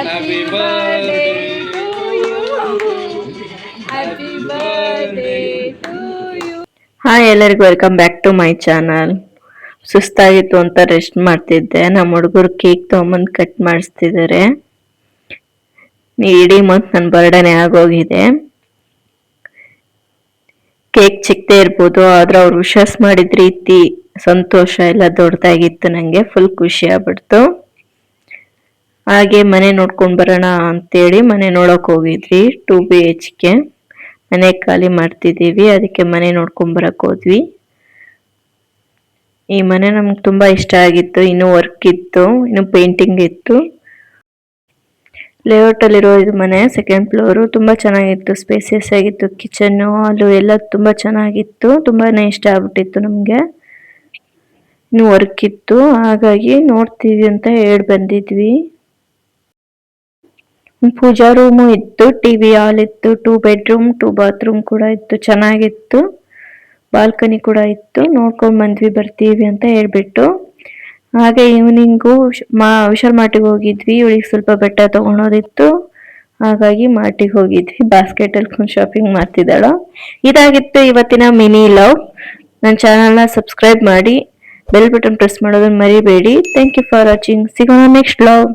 Happy birthday to you. Happy birthday to you. Hi ಎಲ್ಲರಿಗೂ welcome back to my channel. ಸುಸ್ತಾಗಿತ್ತು ಅಂತ rest ಮಾಡ್ತಿದ್ದೆ. ನಮ್ಮ ಹುಡುಗರು ಕೇಕ್ ತೊಗೊಂಬಂದು ಕಟ್ ಮಾಡಿಸ್ತಿದ್ದಾರೆ. ಇಡೀ ಮಂತ್ ನನ್ನ ಬರ್ಡೇನೆ ಆಗೋಗಿದೆ. ಕೇಕ್ ಚಿಕ್ಕದೇ ಇರ್ಬೋದು, ಆದ್ರೆ ಅವ್ರು ವಿಶಸ್ ಮಾಡಿದ ರೀತಿ ಸಂತೋಷ ಎಲ್ಲ ದೊಡ್ಡದಾಗಿತ್ತು. ನಂಗೆ ಫುಲ್ ಖುಷಿ ಆಗ್ಬಿಡ್ತು. ಹಾಗೆ ಮನೆ ನೋಡ್ಕೊಂಡ್ ಬರೋಣ ಅಂತೇಳಿ ಮನೆ ನೋಡಕ್ ಹೋಗಿದ್ವಿ. 2 BHK ಮನೆ ಖಾಲಿ ಮಾಡ್ತಿದ್ದೀವಿ, ಅದಕ್ಕೆ ಮನೆ ನೋಡ್ಕೊಂಡ್ ಬರಕ್ ಹೋದ್ವಿ. ಈ ಮನೆ ನಮ್ಗೆ ತುಂಬಾ ಇಷ್ಟ ಆಗಿತ್ತು. ಇನ್ನು ವರ್ಕ್ ಇತ್ತು, ಇನ್ನು ಪೇಂಟಿಂಗ್ ಇತ್ತು. ಲೇಔಟ್ ಅಲ್ಲಿರೋ ಇದು ಮನೆ 2nd ಫ್ಲೋರ್. ತುಂಬಾ ಚೆನ್ನಾಗಿತ್ತು, ಸ್ಪೇಸಿಯಸ್ ಆಗಿತ್ತು. ಕಿಚನ್ ಹಾಲು ಎಲ್ಲ ತುಂಬಾ ಚೆನ್ನಾಗಿತ್ತು. ತುಂಬಾನೇ ಇಷ್ಟ ಆಗ್ಬಿಟ್ಟಿತ್ತು ನಮ್ಗೆ. ಇನ್ನು ವರ್ಕ್ ಇತ್ತು, ಹಾಗಾಗಿ ನೋಡ್ತೀವಿ ಅಂತ ಹೇಳಿ ಬಂದಿದ್ವಿ. ಪೂಜಾ ರೂಮು ಇತ್ತು, ಟಿವಿ ಹಾಲ್ ಇತ್ತು, 2 ಬೆಡ್ರೂಮ್ 2 ಬಾತ್ರೂಮ್ ಕೂಡ ಇತ್ತು, ಚೆನ್ನಾಗಿತ್ತು. ಬಾಲ್ಕನಿ ಕೂಡ ಇತ್ತು. ನೋಡ್ಕೊಂಡ್ ಬಂದ್ವಿ, ಬರ್ತೀವಿ ಅಂತ ಹೇಳ್ಬಿಟ್ಟು. ಹಾಗೆ ಈವ್ನಿಂಗು ವಿಶಾಲ್ ಮಾರ್ಟಿಗೆ ಹೋಗಿದ್ವಿ. ಇವಳಿಗೆ ಸ್ವಲ್ಪ ಬಟ್ಟೆ ತಗೊಳೋದಿತ್ತು, ಹಾಗಾಗಿ ಮಾರ್ಟಿಗೆ ಹೋಗಿದ್ವಿ. ಬಾಸ್ಕೆಟ್ ಅಲ್ಲಿ ಶಾಪಿಂಗ್ ಮಾಡ್ತಿದ್ದಾಳು. ಇದಾಗಿತ್ತು ಇವತ್ತಿನ ಮಿನಿ ಲವ್. ನನ್ನ ಚಾನಲ್ನ ಸಬ್ಸ್ಕ್ರೈಬ್ ಮಾಡಿ, ಬೆಲ್ ಬಟನ್ ಪ್ರೆಸ್ ಮಾಡೋದನ್ನ ಮರಿಬೇಡಿ. Thank you for watching. ಸಿಗೋಣ ನೆಕ್ಸ್ಟ್ ಲವ್.